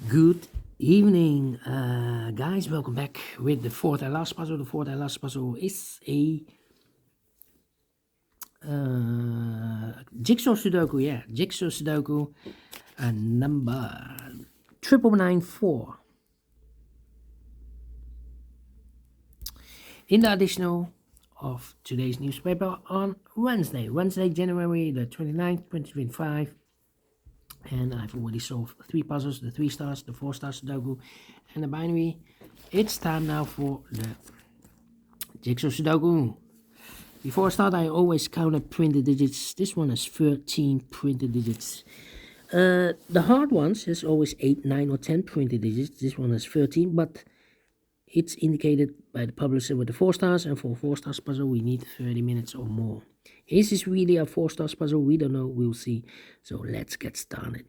Good evening, guys. Welcome back with the fourth and last puzzle. The fourth and last puzzle is a Jigsaw Sudoku. Yeah, Jigsaw Sudoku, number 9994. In the additional of today's newspaper on Wednesday, January the 29th, 2025. And I've already solved 3 puzzles, the 3 stars, the 4 star Sudoku, and the binary. It's time now for the Jigsaw Sudoku. Before I start, I always counted printed digits. This one has 13 printed digits. The hard ones has always 8, 9, or 10 printed digits. This one has 13, but it's indicated by the publisher with the 4 stars, and for a 4 stars puzzle, we need 30 minutes or more. Is this really a 4 stars puzzle? We don't know. We'll see. So let's get started.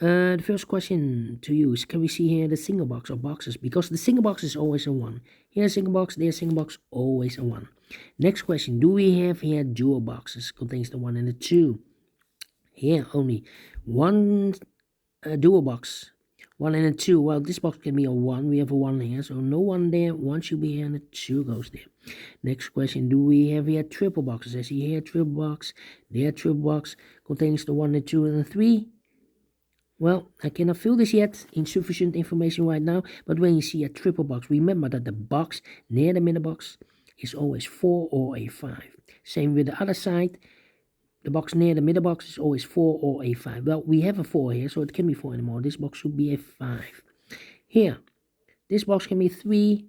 The first question to you is, can we see here the single box or boxes? Because the single box is always a 1. Here a single box, there a single box, always a 1. Next question, do we have here dual boxes? Contains the 1 and the 2. Here only one dual box, 1 and a 2. Well, this box can be a 1. We have a 1 here, so no 1 there. 1 should be here and a 2 goes there. Next question, do we have here triple boxes? I see here triple box, there triple box, contains the 1, the 2, and the 3. Well, I cannot fill this yet, insufficient information right now, but when you see a triple box, remember that the box near the middle box is always 4 or a 5. Same with the other side, the box near the middle box is always 4 or a 5. Well, we have a 4 here, so it can't be 4 anymore. This box should be a 5. Here, this box can be 3.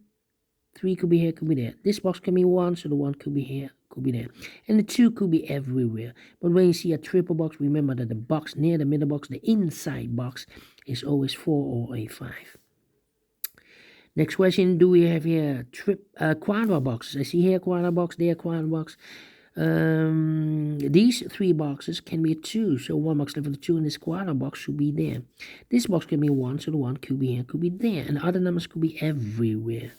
3 could be here, could be there. This box can be 1, so the 1 could be here, could be there. And the 2 could be everywhere. But when you see a triple box, remember that the box near the middle box, the inside box, is always 4 or a 5. Next question, do we have here quadra boxes? I see here quadra box, there quadra box. These 3 boxes can be 2, so 1 box left for the 2, and this quadra box should be there. This box can be 1, so the 1 could be here, could be there. And the other numbers could be everywhere.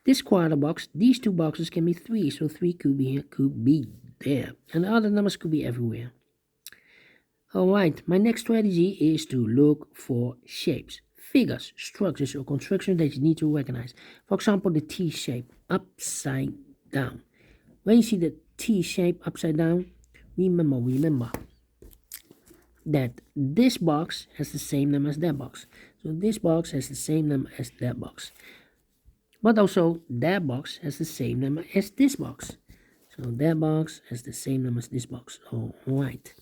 This quadra box, these 2 boxes can be 3, so 3 could be here, could be there. And the other numbers could be everywhere. Alright, my next strategy is to look for shapes, figures, structures, or constructions that you need to recognize. For example, the T shape, upside down. When you see the T shape upside down, remember that this box has the same number as that box. So this box has the same number as that box. But also, that box has the same number as this box. So that box has the same number as this box. Alright.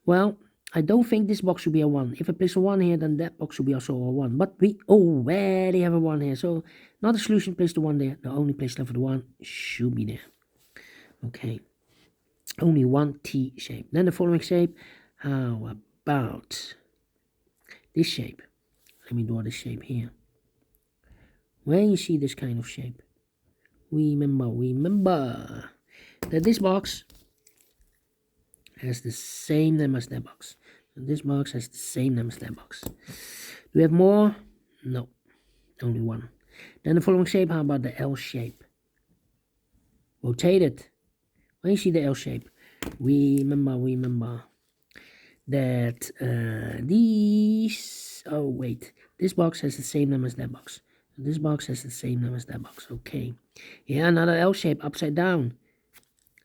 Well, I don't think this box should be a 1. If I place a 1 here, then that box should be also a 1. But we already have a 1 here. So, not a solution, place the 1 there. The only place left for the 1 should be there. Okay. Only one T shape. Then the following shape. How about this shape? Let me draw this shape here. When you see this kind of shape, remember that this box has the same number as that box. So this box has the same number as that box. Do we have more? No, only 1. Then the following shape, how about the L shape? Rotate it. When you see the L shape, remember that this box has the same number as that box. This box has the same number as that box. Okay. Yeah, another L shape upside down.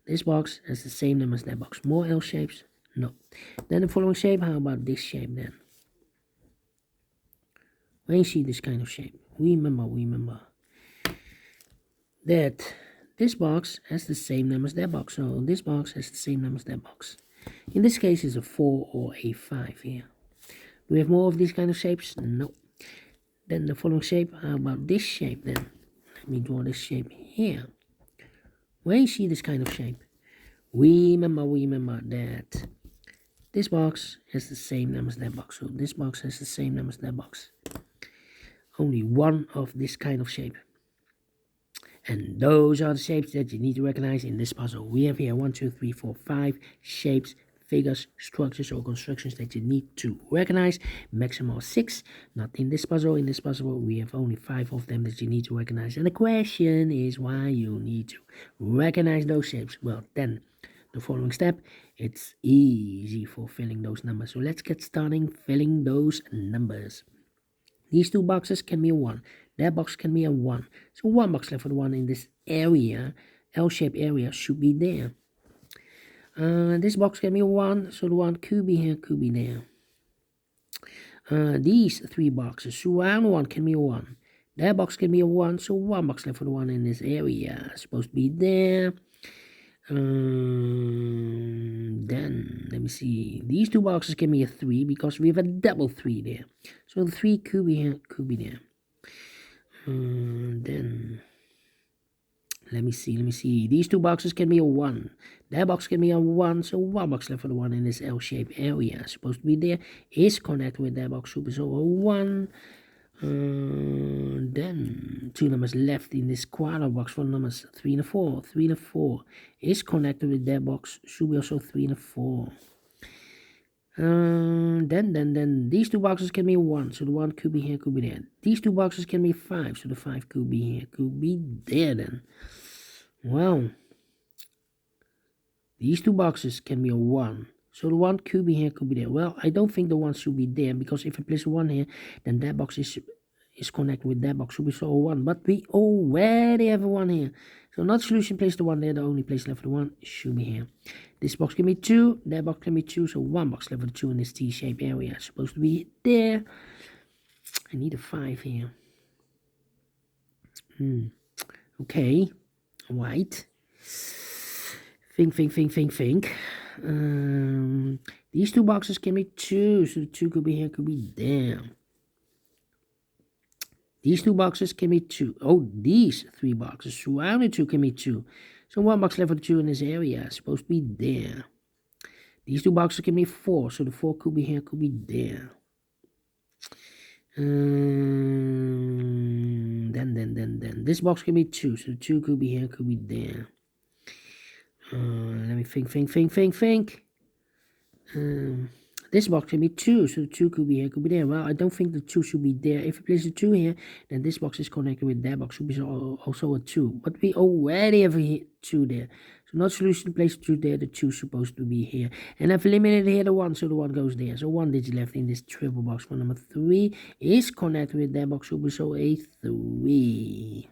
This box has the same number as that box. More L shapes? No. Then the following shape, how about this shape then? When you see this kind of shape, remember that this box has the same number as that box. So this box has the same number as that box. In this case, it's a 4 or a 5 here. Do we have more of these kind of shapes? No. Then the following shape, how about this shape then? Let me draw this shape here. When you see this kind of shape, remember that this box has the same number as that box. So this box has the same number as that box. Only 1 of this kind of shape. And those are the shapes that you need to recognize in this puzzle. We have here 1, 2, 3, 4, 5 shapes, figures, structures, or constructions that you need to recognize. Maximum of 6. Not in this puzzle. In this puzzle, we have only 5 of them that you need to recognize. And the question is why you need to recognize those shapes. Well, then, the following step, it's easy for filling those numbers. So let's get starting filling those numbers. These two boxes can be a 1. That box can be a 1. So 1 box left for the 1 in this area, L-shaped area, should be there. This box can be a 1, so the 1 could be here, could be there. These 3 boxes, surround 1 can be a 1. That box can be a 1, so 1 box left for the 1 in this area. Supposed to be there. Then, let me see. These 2 boxes can be a 3 because we have a double 3 there. So the 3 could be here, could be there. Then, let me see. These 2 boxes can be a 1. That box can be a 1, so 1 box left for the 1 in this L-shaped area. Supposed to be there. Is connected with that box, so a 1. Then 2 numbers left in this quarter box for numbers 3 and 4. 3 and 4 is connected with that box, should be also 3 and 4. Then these 2 boxes can be 1, so the 1 could be here, could be there. These 2 boxes can be 5, so the 5 could be here, could be there then. Well, these 2 boxes can be a 1. So the 1 could be here, could be there. Well, I don't think the 1 should be there, because if I place a 1 here, then that box is connected with that box, should be so a 1. But we already have a 1 here. So not solution, place the 1 there, the only place left for the 1 should be here. This box can be 2, that box can be 2, so 1 box left for the 2 in this T-shaped area. It's supposed to be there. I need a 5 here. Okay. Right. Think. These 2 boxes can be 2, so the 2 could be here, could be there. These 2 boxes can be 2. Oh, these 3 boxes surrounding 2 can be 2. So 1 box left for the 2 in this area. It's supposed to be there. These 2 boxes can be 4, so the 4 could be here, could be there. Then this box can be 2, so the 2 could be here, could be there. Let me think. This box can be 2, so the 2 could be here, could be there. Well, I don't think the 2 should be there. If you place the 2 here, then this box is connected with that box, should be also a 2. But we already have a 2 there. So not solution, place the 2 there, the 2 is supposed to be here. And I've eliminated here the 1, so the 1 goes there. So 1 digit left in this triple box for number 3 is connected with that box, should be so a 3.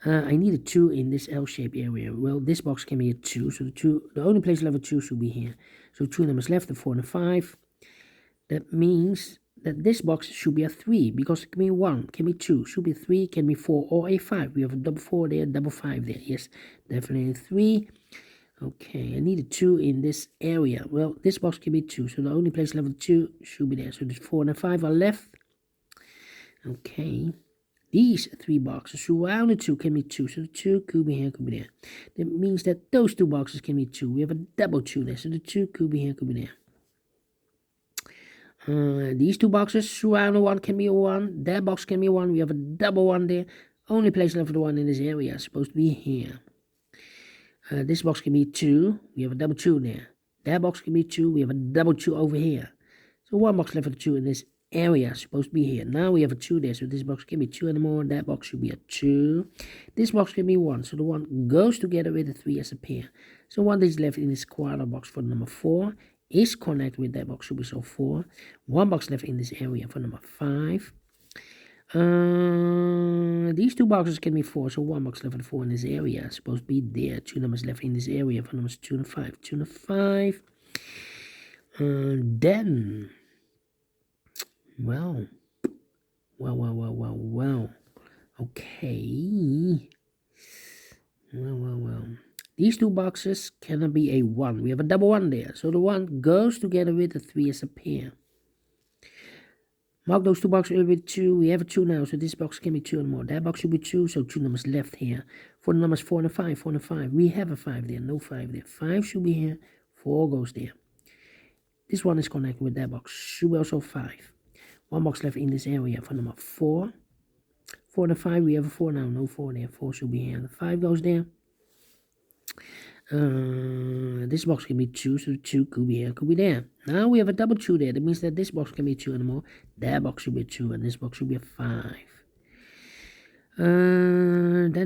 I need a 2 in this L-shaped area. Well, this box can be a 2, so the only place level 2 should be here. So 2 numbers left, the 4 and the 5. That means that this box should be a 3, because it can be 1, can be 2, should be 3, can be 4, or a 5. We have a double 4 there, double 5 there. Yes, definitely 3. Okay, I need a 2 in this area. Well, this box can be 2, so the only place level 2 should be there. So the 4 and the 5 are left. Okay. These 3 boxes surrounded 2 can be 2, so the 2 could be here, could be there. That means that those 2 boxes can be 2. We have a double 2 there, so the 2 could be here, could be there. These 2 boxes surrounded 1 can be a 1. That box can be a 1. We have a double 1 there. Only place left for the 1 in this area is supposed to be here. This box can be 2. We have a double 2 there. That box can be 2. We have a double 2 over here. So 1 box left for the 2 in this area supposed to be here. Now we have a 2 there, so this box can be 2 anymore. That box should be a 2. This box can be 1, so the 1 goes together with the 3 as a pair. So 1 is left in this quarter box for number 4 is connected with that box, should be so 4. 1 box left in this area for number 5. These 2 boxes can be 4, so 1 box left for the 4 in this area supposed to be there. 2 numbers left in this area for numbers 2 and 5. 2 and 5. Then Well. Okay. Well. These 2 boxes cannot be a 1. We have a double 1 there. So the 1 goes together with the 3 as a pair. Mark those 2 boxes with 2. We have a 2 now, so this box can be 2 and more. That box should be 2, so 2 numbers left here. For the numbers 4 and 5, 4 and 5. We have a 5 there, no 5 there. 5 should be here, 4 goes there. This 1 is connected with that box, should be also 5. 1 box left in this area for number 4. 4 and 5, we have a 4 now, no 4 there. 4 should be here, the 5 goes there. This box can be 2, so 2 could be here, could be there. Now we have a double 2 there. That means that this box can be 2 anymore. That box should be a 2, and this box should be a 5. Then.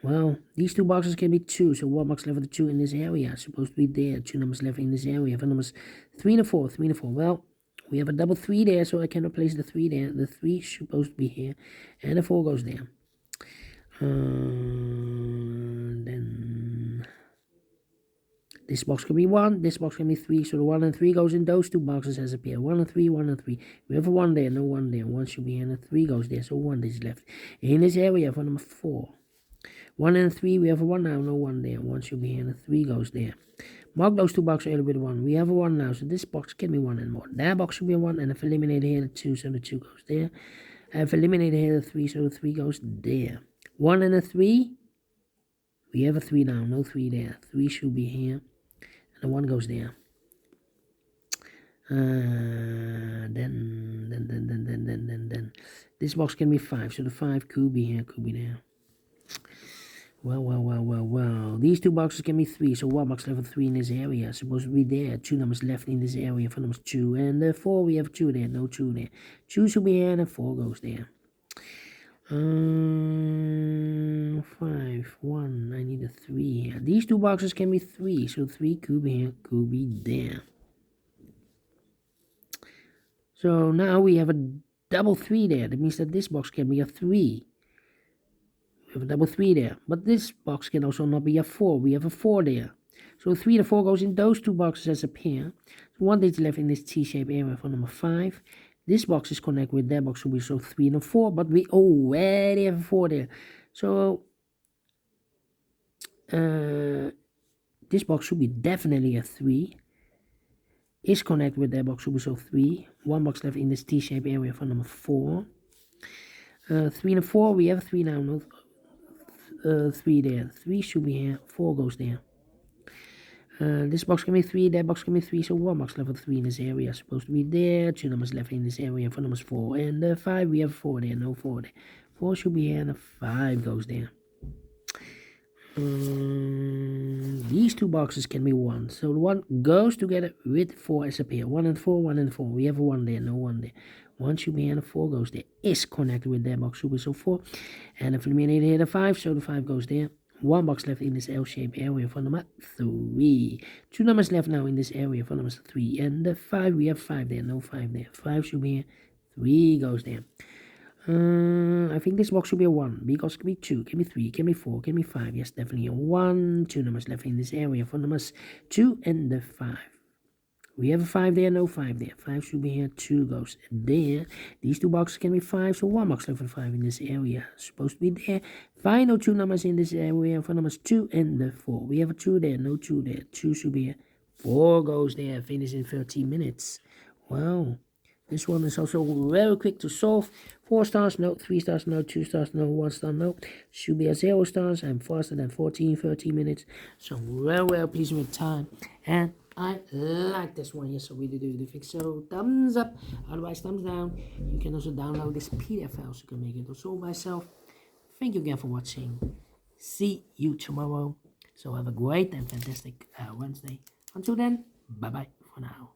Well, these two boxes can be 2, so 1 box left with the 2 in this area. Supposed to be there. 2 numbers left in this area. For numbers 3 and 4, 3 and 4. Well, we have a double 3 there, so I can replace the 3 there. The 3 is supposed to be here, and the 4 goes there. Then this box can be 1, this box can be 3, so the 1 and 3 goes in those two boxes as a pair. 1 and 3, 1 and 3. We have a 1 there, no 1 there. 1 should be here, and the 3 goes there, so 1 is left. In this area for number 4. 1 and 3, we have a 1 now, no 1 there. 1 should be here, and the 3 goes there. Mark those two boxes earlier with 1. We have a 1 now, so this box can be 1 and more. That box should be a 1, and if eliminated here, the 2, so the 2 goes there. I've eliminated here the 3, so the 3 goes there. 1 and a 3. We have a 3 now, no 3 there. 3 should be here, and the 1 goes there. Then this box can be 5, so the 5 could be here, could be there. Well. These two boxes can be 3, so 1 box left with 3 in this area. Supposed to be there. 2 numbers left in this area for numbers 2. And 4, we have 2 there, no 2 there. 2 should be here, and 4 goes there. 5, 1, I need a 3 here. These two boxes can be 3, so 3 could be here, could be there. So now we have a double 3 there. That means that this box can be a 3. We have a double 3 there. But this box can also not be a 4. We have a 4 there. So 3 and 4 goes in those two boxes as a pair. So 1 is left in this T-shaped area for number 5. This box is connected with that box, so we show 3 and a 4. But we already have a 4 there. So this box should be definitely a 3. Is connected with that box, so we show 3. 1 box left in this T-shaped area for number 4. 3 and 4, we have 3 now. No, 3 there. 3 should be here. 4 goes there. This box can be 3, that box can be 3, so 1 box left with 3 in this area. Supposed to be there. 2 numbers left in this area for numbers 4. And 5, we have 4 there. No 4 there. 4 should be here, and 5 goes there. These two boxes can be 1. So the 1 goes together with 4 as a pair. 1 and 4, 1 and 4. We have a 1 there, no 1 there. 1 should be here, and a 4 goes there. Is connected with that box, should be so 4. And if eliminated here, the 5, so the 5 goes there. 1 box left in this L-shaped area for number 3. 2 numbers left now in this area for number 3. And the 5, we have 5 there, no 5 there. 5 should be here, 3 goes there. I think this box should be a 1, because it can be 2, can be 3, can be 4, can be 5. Yes, definitely a 1. 2 numbers left in this area for numbers 2 and the 5. We have a 5 there, no 5 there. 5 should be here, 2 goes there. These two boxes can be 5, so 1 box left with 5 in this area. Supposed to be there. Final 2 numbers in this area for numbers 2 and the 4. We have a 2 there, no 2 there. 2 should be here, 4 goes there. Finish in 13 minutes. Wow. This one is also very quick to solve. 4 stars, no. 3 stars, no. 2 stars, no. 1 star, no. Should be a 0 stars. I'm faster than 13 minutes. So very pleased with time. And I like this one. Yes, I really do think so. Thumbs up. Otherwise, thumbs down. You can also download this PDF file so you can make it also myself. Thank you again for watching. See you tomorrow. So have a great and fantastic Wednesday. Until then, bye-bye for now.